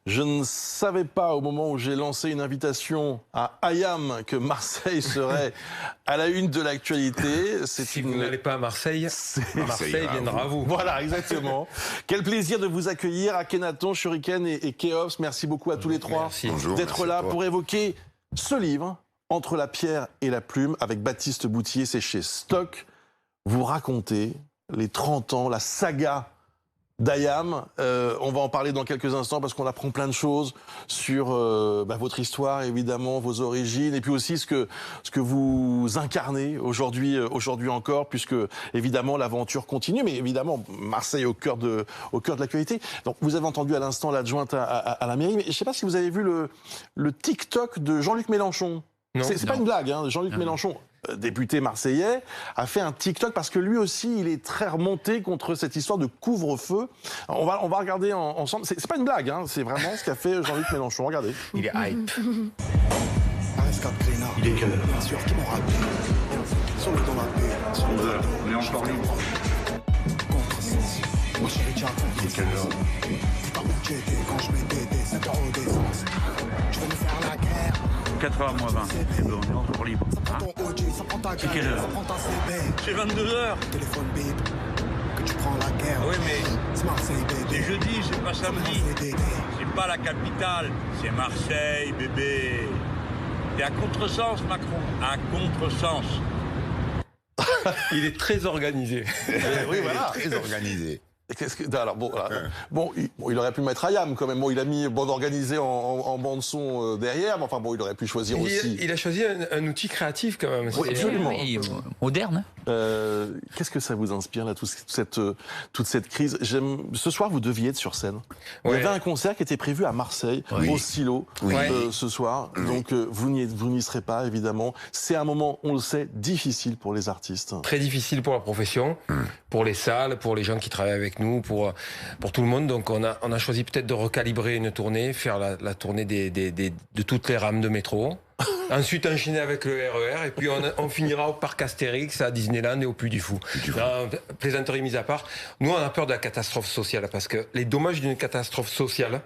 Je ne savais pas au moment où j'ai lancé une invitation à Ayam que Marseille serait à la une de l'actualité. Si vous n'allez pas à Marseille, Marseille viendra à vous. Voilà, exactement. Quel plaisir de vous accueillir, Akhenaton, Shuriken et Keops. Merci beaucoup à tous les trois d'être là pour évoquer ce livre, Entre la pierre et la plume, avec Baptiste Boutier, c'est chez Stock. Vous racontez les 30 ans, la saga d'Ayam. On va en parler dans quelques instants parce qu'on apprend plein de choses sur votre histoire, évidemment, vos origines, et puis aussi ce que vous incarnez aujourd'hui encore, puisque évidemment l'aventure continue, mais évidemment Marseille au cœur de l'actualité. Donc vous avez entendu à l'instant l'adjointe à la mairie, mais je ne sais pas si vous avez vu le TikTok de Jean-Luc Mélenchon. C'est pas une blague, hein. Jean-Luc Mélenchon, député marseillais, a fait un TikTok parce que lui aussi, il est très remonté contre cette histoire de couvre-feu. On va regarder ensemble. C'est pas une blague, hein. C'est vraiment ce qu'a fait Jean-Luc Mélenchon. Regardez. Il est hype. Il est quelle heure? Bien sûr, qui m'ont rappelé. Sur le dans la paix, sur le dos. On est encore libre. Moi, chérie, tiens, Il est quelle heure? c'est pas où j'étais quand je mettais des 5 € d'essence. Je vais me faire la guerre. 4h moins 20. C'est bon, on est encore libre. Ça prend ton OG, ça prend ta C'est gueule, quelle heure? ça prend ta CB. C'est 22h. Téléphone bip, que tu prends la guerre. Oui, mais C'est Marseille, c'est bébé. jeudi, c'est pas samedi. C'est pas la capitale, c'est Marseille, bébé. C'est à contresens, Macron. À contresens. Il est très organisé. Oui, voilà. Très organisé. Alors il aurait pu mettre Ayam quand même. Bon, il a mis bande organisée en bande son derrière, mais enfin bon, il aurait pu choisir aussi. Il a choisi un outil créatif quand même. Oui, absolument. Oui, moderne. Qu'est-ce que ça vous inspire là, toute cette crise? Ce soir, vous deviez être sur scène. Il y avait un concert qui était prévu à Marseille, au Silo, ce soir. Donc vous n'y serez pas, évidemment. C'est un moment, on le sait, difficile pour les artistes. Très difficile pour la profession, pour les salles, pour les gens qui travaillent avec nous, pour tout le monde. Donc on a choisi peut-être de recalibrer une tournée, faire la tournée de toutes les rames de métro. Ensuite enchaîner avec le RER et puis on finira au parc Astérix, à Disneyland et au Puy du Fou. Plaisanterie mise à part, nous on a peur de la catastrophe sociale parce que les dommages d'une catastrophe sociale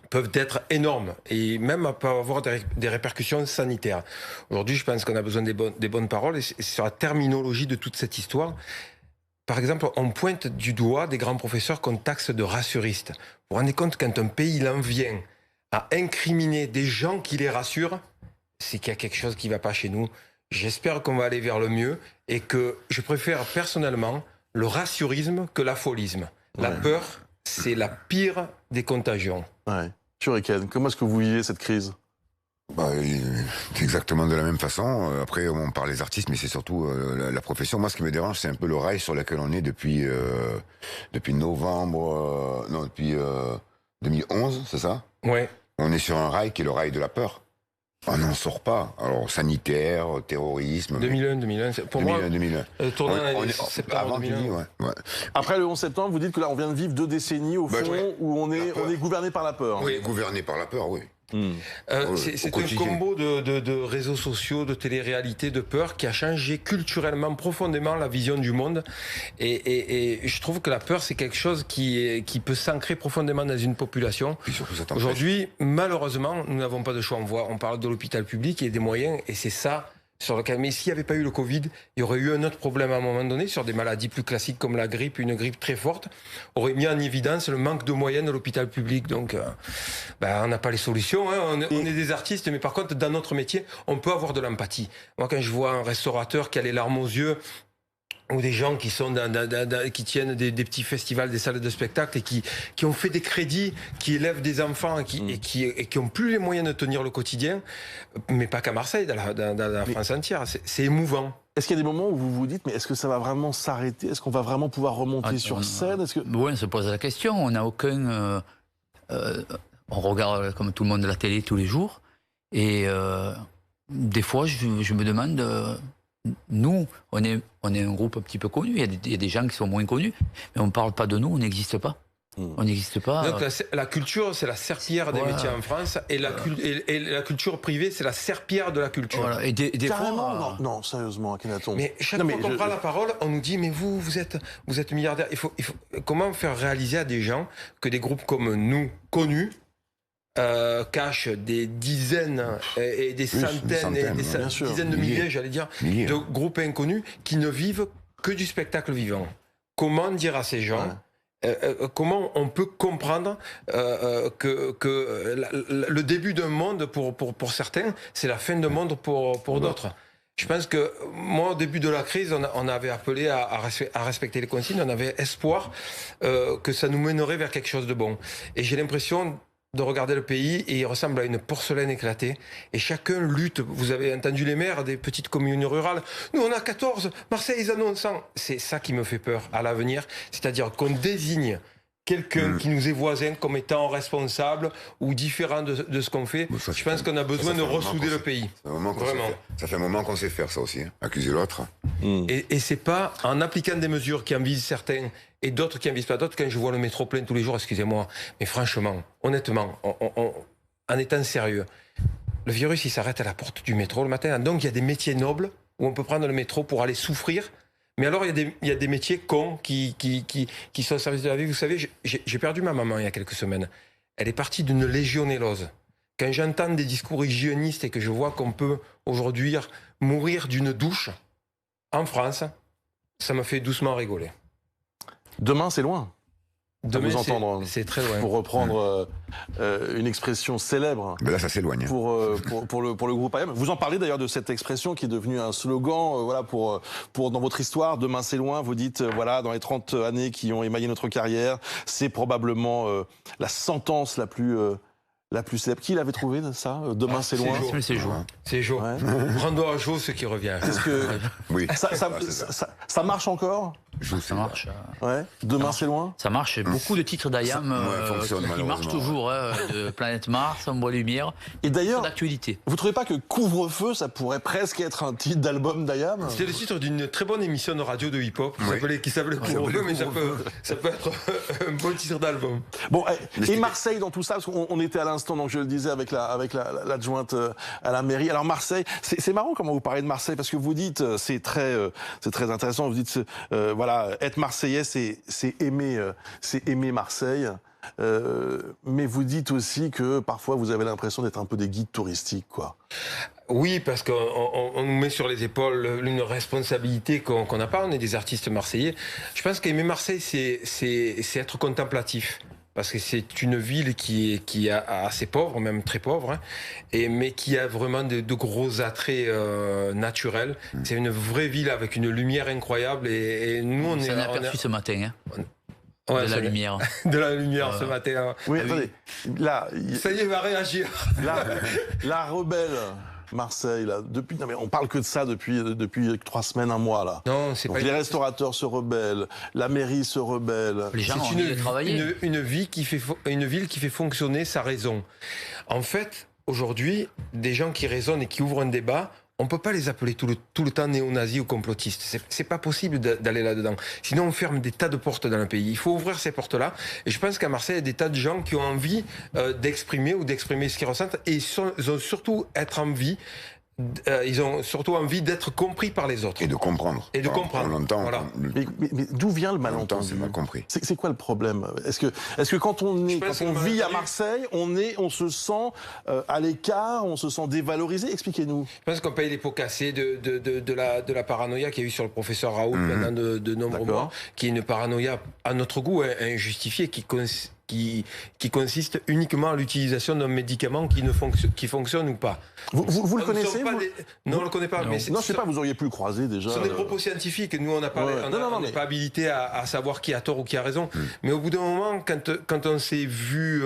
peuvent être énormes et même peuvent avoir des répercussions sanitaires. Aujourd'hui, je pense qu'on a besoin des bonnes paroles et c'est sur la terminologie de toute cette histoire. Par exemple, on pointe du doigt des grands professeurs qu'on taxe de rassuristes. Vous vous rendez compte, quand un pays en vient à incriminer des gens qui les rassurent, c'est qu'il y a quelque chose qui ne va pas chez nous. J'espère qu'on va aller vers le mieux et que je préfère personnellement le rassurisme que l'apholisme. La peur, c'est la pire des contagions. Ouais. Shuriken, comment est-ce que vous vivez cette crise? C'est exactement de la même façon. Après, on parle des artistes, mais c'est surtout la profession. Moi, ce qui me dérange, c'est un peu le rail sur lequel on est depuis novembre, depuis 2011, c'est ça? Ouais. On est sur un rail qui est le rail de la peur. On n'en sort pas. Alors, sanitaire, terrorisme... 2001, pour 2001. moi, tournant septembre 2001. Après le 11 septembre, vous dites que là, on vient de vivre 2 décennies, au fond, où on est gouverné par la peur. Oui, gouverné par la peur, oui. C'est un combo de réseaux sociaux, de télé-réalité, de peur qui a changé culturellement profondément la vision du monde. Et je trouve que la peur, c'est quelque chose qui peut s'ancrer profondément dans une population. Aujourd'hui, malheureusement, nous n'avons pas de choix. On parle de l'hôpital public et des moyens, et c'est ça sur lequel. Mais s'il n'y avait pas eu le Covid, il y aurait eu un autre problème à un moment donné sur des maladies plus classiques comme la grippe, une grippe très forte, aurait mis en évidence le manque de moyens de l'hôpital public. Donc, on n'a pas les solutions. Hein. On est des artistes, mais par contre, dans notre métier, on peut avoir de l'empathie. Moi, quand je vois un restaurateur qui a les larmes aux yeux, ou des gens qui sont qui tiennent des petits festivals, des salles de spectacle et qui ont fait des crédits, qui élèvent des enfants et qui ont plus les moyens de tenir le quotidien, mais pas qu'à Marseille, dans la France entière. C'est émouvant. Est-ce qu'il y a des moments où vous vous dites, mais est-ce que ça va vraiment s'arrêter? Est-ce qu'on va vraiment pouvoir remonter sur scène? Oui, on se pose la question. On n'a aucun... on regarde comme tout le monde la télé tous les jours. Et des fois, je me demande... Nous, on est un groupe un petit peu connu. Il y a des gens qui sont moins connus, mais on ne parle pas de nous, on n'existe pas. On n'existe pas. Donc la culture, c'est la serpillière des métiers en France, et la culture privée, c'est la serpillière de la culture. Voilà. Et des fois, non, sérieusement, Akhenaton. Mais chaque fois qu'on prend la parole, on nous dit mais vous êtes milliardaire. Il faut comment faire réaliser à des gens que des groupes comme nous, connus, cache des dizaines et des centaines et des dizaines de milliers, j'allais dire, de groupes inconnus qui ne vivent que du spectacle vivant. Comment dire à ces gens comment on peut comprendre que le début d'un monde pour certains, c'est la fin d'un monde pour d'autres. Je pense que moi, au début de la crise, on avait appelé à respecter les consignes, on avait espoir que ça nous mènerait vers quelque chose de bon. Et j'ai l'impression de regarder le pays et il ressemble à une porcelaine éclatée. Et chacun lutte. Vous avez entendu les maires des petites communes rurales. Nous, on a 14. Marseille, ils en ont 100. C'est ça qui me fait peur à l'avenir. C'est-à-dire qu'on désigne quelqu'un qui nous est voisin comme étant responsable ou différent de ce qu'on fait. Je pense qu'on a besoin de ressouder le pays. Ça fait un moment qu'on sait faire ça aussi, hein. Accuser l'autre. Et c'est pas en appliquant des mesures qui en visent certains et d'autres qui en visent pas d'autres. Quand je vois le métro plein tous les jours, excusez-moi, mais franchement, honnêtement, en étant sérieux, le virus il s'arrête à la porte du métro le matin. Donc il y a des métiers nobles où on peut prendre le métro pour aller souffrir. Mais alors, il y a des métiers cons qui sont au service de la vie. Vous savez, j'ai perdu ma maman il y a quelques semaines. Elle est partie d'une légionellose. Quand j'entends des discours hygiénistes et que je vois qu'on peut aujourd'hui mourir d'une douche en France, ça me fait doucement rigoler. Demain, c'est loin. Demain, vous entendre, c'est très loin. Pour reprendre une expression célèbre. Mais là, ça s'éloigne. Pour le groupe AM. Vous en parlez d'ailleurs de cette expression qui est devenue un slogan. Voilà, pour dans votre histoire, demain c'est loin. Vous dites voilà, dans les 30 années qui ont émaillé notre carrière, c'est probablement la sentence la plus célèbre. Qui l'avait trouvé ça? Demain c'est loin. C'est Jo. C'est Jo. Ouais. Rando à Jo, ce qui revient. Est-ce que oui. ça marche encore? Ça marche. Ouais. Demain c'est loin. Ça marche. Beaucoup de titres d'IAM qui marchent toujours. De Planète Mars, En bois lumière. Et d'ailleurs, d'actualité. Vous trouvez pas que Couvre-feu, ça pourrait presque être un titre d'album d'IAM? C'était le titre d'une très bonne émission de radio de hip-hop qui s'appelait Couvre-feu, mais ça peut être un bon titre d'album. Bon, et Marseille dans tout ça, parce qu'on était à l'instant, donc je le disais avec l'adjointe à la mairie. Alors Marseille, c'est marrant comment vous parlez de Marseille, parce que vous dites, c'est très intéressant. Vous dites, voilà, être Marseillais, c'est aimer Marseille. Mais vous dites aussi que parfois vous avez l'impression d'être un peu des guides touristiques, quoi. Oui, parce qu'on nous met sur les épaules une responsabilité qu'on n'a pas. On est des artistes marseillais. Je pense qu'aimer Marseille, c'est être contemplatif. Parce que c'est une ville qui est assez pauvre, même très pauvre, hein, mais qui a vraiment de gros attraits naturels. C'est une vraie ville avec une lumière incroyable. Et nous, on a aperçu ce matin. Hein. Ouais, de la lumière. De la lumière ce matin. Oui, attendez. Là, ça y est, il va réagir. La rebelle. Marseille, là, non mais on parle que de ça depuis 3 semaines, un mois, là. Non, c'est donc pas les restaurateurs se rebellent, la mairie se rebelle. Les gens ont envie de travailler. Une ville qui fait fonctionner sa raison. En fait, aujourd'hui, des gens qui raisonnent et qui ouvrent un débat, on peut pas les appeler tout le temps néo-nazis ou complotistes. C'est pas possible d'aller là-dedans. Sinon, on ferme des tas de portes dans le pays. Il faut ouvrir ces portes-là. Et je pense qu'à Marseille, il y a des tas de gens qui ont envie d'exprimer ce qu'ils ressentent. Et ils ont surtout envie d'être compris par les autres. Et de comprendre. Et de comprendre. Longtemps. Voilà. Mais d'où vient le malentendu? C'est mal compris. C'est quoi le problème? Est-ce que quand on vit à Marseille, on se sent à l'écart, on se sent dévalorisé? Expliquez-nous. Je pense qu'on paye les pots cassés de la paranoïa qu'il y a eu sur le professeur Raoult pendant de nombreux mois, qui est une paranoïa à notre goût injustifiée, qui consiste uniquement à l'utilisation d'un médicament qui fonctionne ou pas. Vous le connaissez? Non, on ne le connaît pas. Non, je ne sais pas, vous auriez pu le croiser déjà. Ce sont des propos scientifiques. Nous, on n'est pas habilité à savoir qui a tort ou qui a raison. Mais au bout d'un moment, quand on s'est vu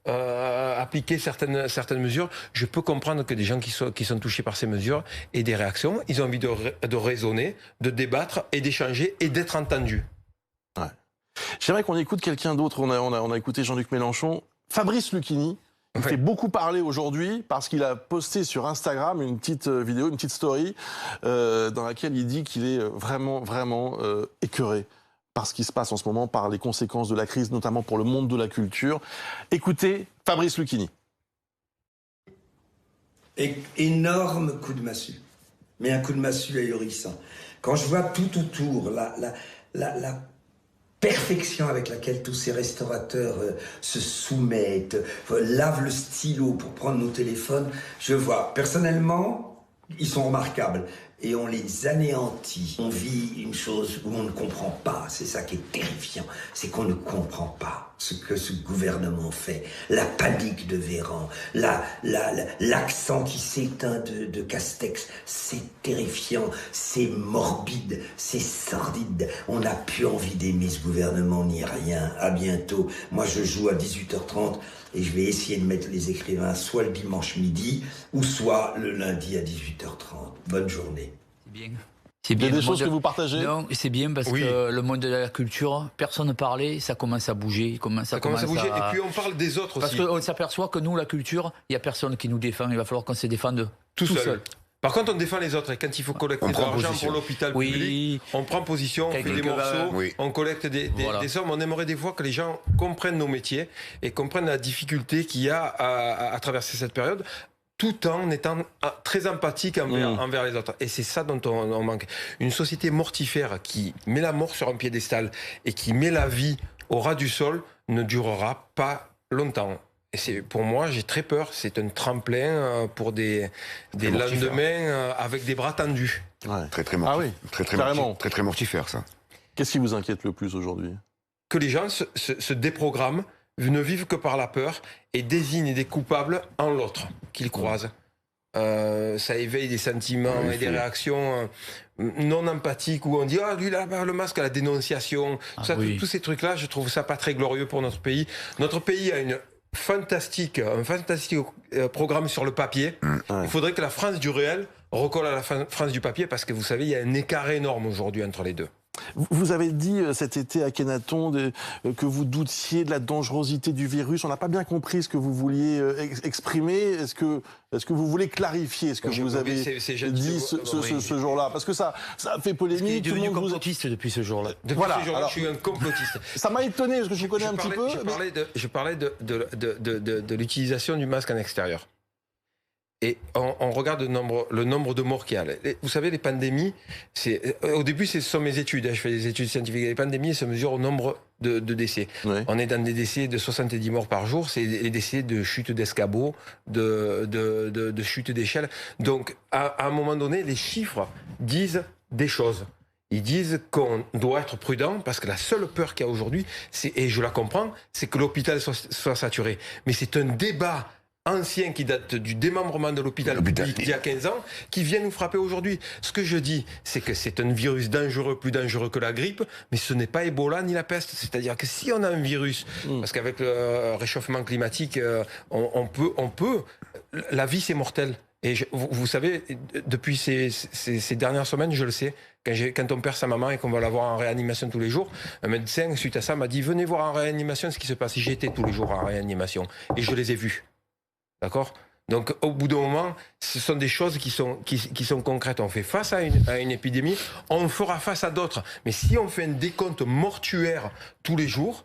appliquer certaines mesures, je peux comprendre que des gens qui sont touchés par ces mesures aient des réactions. Ils ont envie de raisonner, de débattre et d'échanger et d'être entendus. Ouais. J'aimerais qu'on écoute quelqu'un d'autre. On a écouté Jean-Luc Mélenchon. Fabrice Lucchini, il fait beaucoup parler aujourd'hui parce qu'il a posté sur Instagram une petite vidéo, une petite story dans laquelle il dit qu'il est vraiment écœuré par ce qui se passe en ce moment, par les conséquences de la crise, notamment pour le monde de la culture. Écoutez Fabrice Lucchini. Énorme coup de massue, mais un coup de massue ahurissant. Quand je vois tout autour, perfection avec laquelle tous ces restaurateurs se soumettent, lavent le stylo pour prendre nos téléphones, je vois, personnellement, ils sont remarquables. Et on les anéantit. On vit une chose où on ne comprend pas. C'est ça qui est terrifiant. C'est qu'on ne comprend pas ce que ce gouvernement fait. La panique de Véran, l'accent qui s'éteint de Castex. C'est terrifiant, c'est morbide, c'est sordide. On n'a plus envie d'aimer ce gouvernement ni rien. À bientôt. Moi, je joue à 18h30 et je vais essayer de mettre les écrivains soit le dimanche midi ou soit le lundi à 18h30. Bonne journée. C'est bien. C'est bien. Il y a des choses que vous partagez? Non, c'est bien parce que le monde de la culture, personne ne parlait, ça commence à bouger. Ça commence à bouger et puis on parle des autres aussi. Parce qu'on s'aperçoit que nous, la culture, il n'y a personne qui nous défend. Il va falloir qu'on se défende tout seul. Par contre, on défend les autres. Et quand il faut collecter de l'argent pour l'hôpital public, on prend position, on fait des morceaux, on collecte des sommes. On aimerait des fois que les gens comprennent nos métiers et comprennent la difficulté qu'il y a à traverser cette période, tout en étant très empathique envers les autres. Et c'est ça dont on manque. Une société mortifère qui met la mort sur un piédestal et qui met la vie au ras du sol ne durera pas longtemps. Et pour moi, j'ai très peur. C'est un tremplin pour des lendemains avec des bras tendus. Ouais. Très mortifère. Très mortifère, ça. Qu'est-ce qui vous inquiète le plus aujourd'hui? Que les gens se déprogramment, ne vivent que par la peur et désignent des coupables en l'autre qu'ils croisent. Ça éveille des sentiments et des réactions non empathiques où on dit « Ah, lui, là, le masque à la dénonciation ». Tous ces trucs-là, je trouve ça pas très glorieux pour notre pays. Notre pays a un fantastique programme sur le papier. Il faudrait que la France du réel recolle à la France du papier parce que vous savez, il y a un écart énorme aujourd'hui entre les deux. Vous avez dit cet été à Akhenaton que vous doutiez de la dangerosité du virus. On n'a pas bien compris ce que vous vouliez exprimer. Est-ce que vous voulez clarifier ce que vous avez dit ce jour-là? Parce que ça a fait polémique. Tout le monde complotiste depuis ce jour-là. Depuis ce jour-là, je suis un complotiste. Ça m'a étonné parce que je vous connais un petit peu. Je parlais de l'utilisation du masque en extérieur. Et on regarde le nombre de morts qu'il y a. Vous savez, les pandémies, au début, ce sont mes études. Je fais des études scientifiques. Les pandémies se mesurent au nombre de décès. Ouais. On est dans des décès de 70 morts par jour. C'est les décès de chute d'escabeaux, de chute d'échelle. Donc, à un moment donné, les chiffres disent des choses. Ils disent qu'on doit être prudent parce que la seule peur qu'il y a aujourd'hui, et je la comprends, c'est que l'hôpital soit saturé. Mais c'est un débat ancien qui date du démembrement de l'hôpital public il y a 15 ans, qui vient nous frapper aujourd'hui. Ce que je dis, c'est que c'est un virus dangereux, plus dangereux que la grippe, mais ce n'est pas Ebola ni la peste. C'est-à-dire que si on a un virus, parce qu'avec le réchauffement climatique, on peut, la vie c'est mortel. Et vous savez, depuis ces dernières semaines, je le sais, quand on perd sa maman et qu'on va la voir en réanimation tous les jours, un médecin, suite à ça, m'a dit « Venez voir en réanimation ce qui se passe ». J'étais tous les jours en réanimation et je les ai vus. D'accord? Donc, au bout d'un moment, ce sont des choses qui sont concrètes. On fait face à une épidémie, on fera face à d'autres. Mais si on fait un décompte mortuaire tous les jours,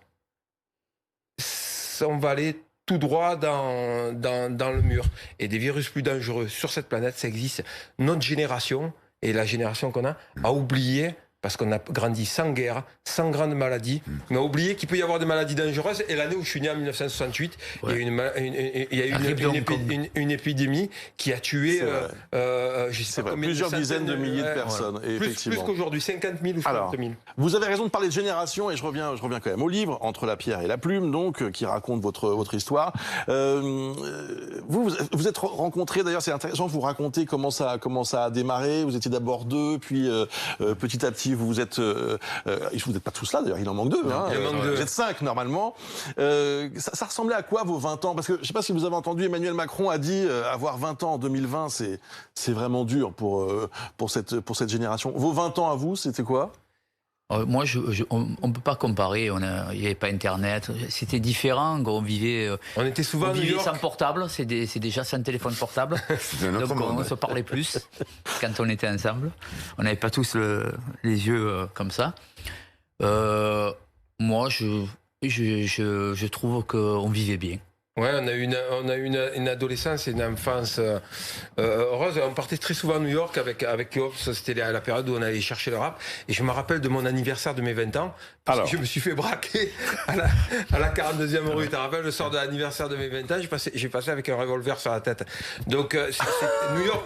on va aller tout droit dans le mur. Et des virus plus dangereux sur cette planète, ça existe. Notre génération, et la génération qu'on a oublié, parce qu'on a grandi sans guerre, sans grandes maladies. On a oublié qu'il peut y avoir des maladies dangereuses. Et l'année où je suis né, en 1968, il y a eu une épidémie qui a tué plusieurs dizaines de milliers de personnes. Voilà. Plus qu'aujourd'hui, 50 000 ou 60 000. Vous avez raison de parler de génération, et je reviens quand même au livre, Entre la pierre et la plume, donc, qui raconte votre histoire. Vous êtes rencontrés, d'ailleurs, c'est intéressant, vous racontez comment ça a démarré. Vous étiez d'abord deux, puis petit à petit, vous n'êtes pas tous là, d'ailleurs, il en manque deux. Hein, vous êtes 5 normalement. Ça ressemblait à quoi vos 20 ans? Parce que je ne sais pas si vous avez entendu, Emmanuel Macron a dit avoir 20 ans en 2020, c'est vraiment dur pour cette génération. Vos 20 ans à vous, c'était quoi? Moi, on ne peut pas comparer. Il n'y avait pas Internet. C'était différent. On vivait. On était souvent à New York. Sans portable. C'est déjà sans téléphone portable. Donc on se parlait plus quand on était ensemble. On n'avait pas tous les yeux comme ça. Moi, je trouve qu'on vivait bien. Ouais, on a eu une adolescence et une enfance heureuse. On partait très souvent à New York avec Keops. C'était la période où on allait chercher le rap. Et je me rappelle de mon anniversaire de mes 20 ans. Parce que je me suis fait braquer à la 42e rue. Tu te rappelles, le soir de l'anniversaire de mes 20 ans, j'ai passé avec un revolver sur la tête. Donc,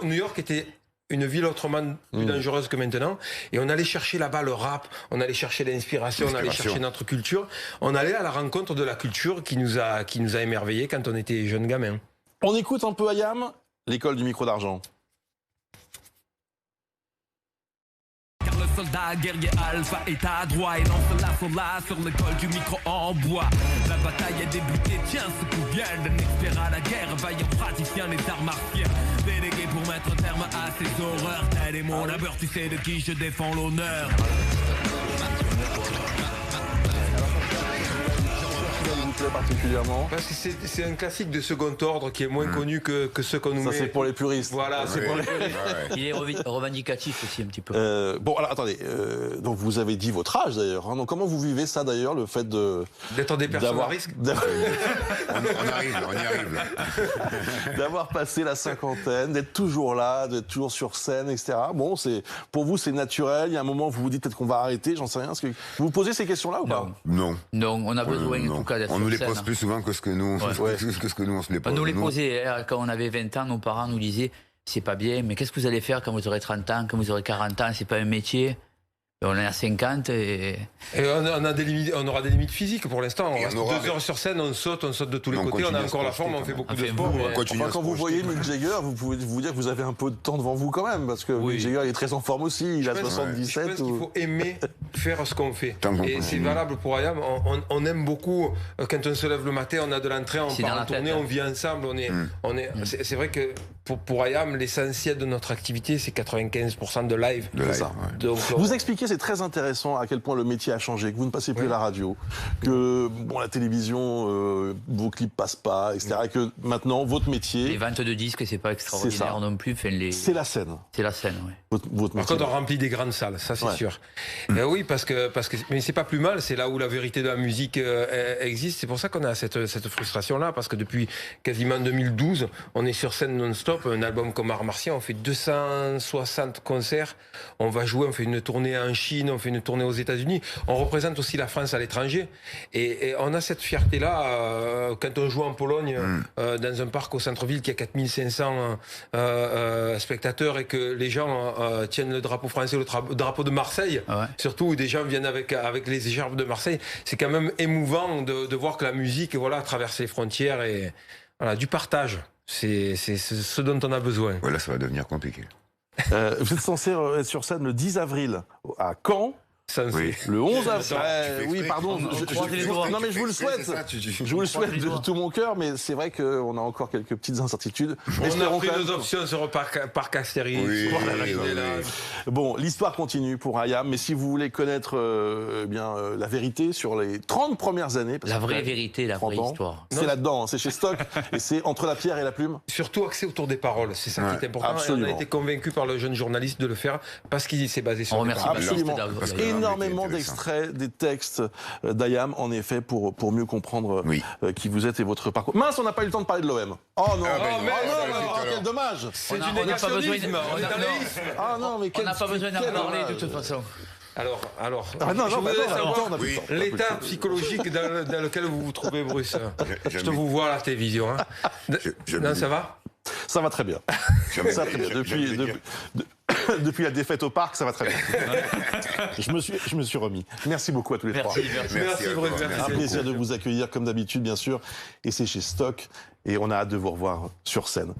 New York était une ville autrement plus dangereuse que maintenant. Et on allait chercher là-bas le rap, on allait chercher l'inspiration, on allait chercher notre culture. On allait à la rencontre de la culture qui nous a émerveillés quand on était jeunes gamins. On écoute un peu Ayam, l'école du micro d'argent. Car le soldat guerrier alpha est à droite et lance l'assaut là sur le col du micro en bois. La bataille a débuté, tiens, ce coup vient d'un expert à la guerre, vaillant praticien des arts martiaux. Délégué pour mettre terme à ces horreurs. Tel est mon labeur, tu sais de qui je défends l'honneur. Particulièrement. Parce que c'est un classique de second ordre qui est moins connu que ceux qu'on nous met. Ça, c'est pour les puristes. Voilà, c'est pour les puristes. Il est revendicatif aussi un petit peu. Bon, alors attendez, donc vous avez dit votre âge d'ailleurs. Hein, donc comment vous vivez ça d'ailleurs, le fait d'être des personnes à risque. on y arrive. D'avoir passé la cinquantaine, d'être toujours là, d'être toujours sur scène, etc. Bon, pour vous, c'est naturel. Il y a un moment où vous vous dites peut-être qu'on va arrêter, j'en sais rien. Est-ce que vous vous posez ces questions-là ou pas? Non. Non, on a besoin en tout cas d'être. On nous les pose plus souvent que ce que nous, que ce que nous on se les pose. On nous les posait quand on avait 20 ans, nos parents nous disaient c'est pas bien, mais qu'est-ce que vous allez faire quand vous aurez 30 ans, quand vous aurez 40 ans, c'est pas un métier. On est à 50 et on aura des limites physiques pour l'instant. On reste 2 heures sur scène, on saute de tous les côtés, on a encore la forme, on fait beaucoup de sport. Quand vous voyez Mick Jagger, vous pouvez vous dire que vous avez un peu de temps devant vous quand même, parce que Mick Jagger il est très en forme aussi, il a 77. Je pense qu'il faut aimer faire ce qu'on fait. Et c'est valable pour Ayam, on aime beaucoup, quand on se lève le matin, on a de l'entrée, on part en tournée, on vit ensemble, c'est vrai que pour Ayam, l'essentiel de notre activité, c'est 95% de live. Donc, vous expliquez, c'est très intéressant à quel point le métier a changé, que vous ne passez plus à la radio, que la télévision, vos clips passent pas, etc. Et que maintenant, votre métier... Les ventes de disques, c'est pas extraordinaire non plus. C'est la scène. C'est la scène, oui. Par contre, on remplit des grandes salles, ça c'est sûr. Oui, parce que mais c'est pas plus mal, c'est là où la vérité de la musique existe. C'est pour ça qu'on a cette frustration-là, parce que depuis quasiment 2012, on est sur scène non-stop. Un album comme Art Martien, on fait 260 concerts, on va jouer, on fait une tournée en Chine, on fait une tournée aux États-Unis, on représente aussi la France à l'étranger, et on a cette fierté-là quand on joue en Pologne, dans un parc au centre-ville qui a 4500 spectateurs, et que les gens tiennent le drapeau français, le drapeau de Marseille, surtout où des gens viennent avec les écharpes de Marseille. C'est quand même émouvant de voir que la musique traverse les frontières, et du partage. C'est ce dont on a besoin. Voilà, ça va devenir compliqué. Vous êtes censé être sur scène le 10 avril à Caen. Oui. Le 11 avril. Oui, pardon. Non, mais je vous le souhaite. Je vous le souhaite de tout mon cœur, mais c'est vrai qu'on a encore quelques petites incertitudes. On a pris nos options sur Parc Astérix. Bon, l'histoire continue pour Ayam, mais si vous voulez connaître la vérité sur les 30 premières années... La vraie vérité, la vraie histoire. C'est là-dedans, c'est chez Stock, et c'est Entre la pierre et la plume. Surtout axé autour des paroles, c'est ça qui est important. Absolument. Et on a été convaincu par le jeune journaliste de le faire, parce qu'il s'est basé sur les paroles. Absolument. Énormément d'extraits des textes d'Ayam, en effet, pour mieux comprendre qui vous êtes et votre parcours. Mince, on n'a pas eu le temps de parler de l'OM. Oh non, quel dommage. C'est du négationnisme. Ah non, mais on n'a pas besoin d'en parler de toute façon. Alors, je voudrais savoir l'état psychologique dans lequel vous vous trouvez, Bruce. Je te vous vois à la télévision. Non, ça va ? Ça va très bien. Ça va très bien. Depuis la défaite au parc, ça va très bien. Je me suis remis. Merci beaucoup à tous les trois. Merci, Bruce. Un plaisir de vous accueillir comme d'habitude, bien sûr. Et c'est chez Stock. Et on a hâte de vous revoir sur scène.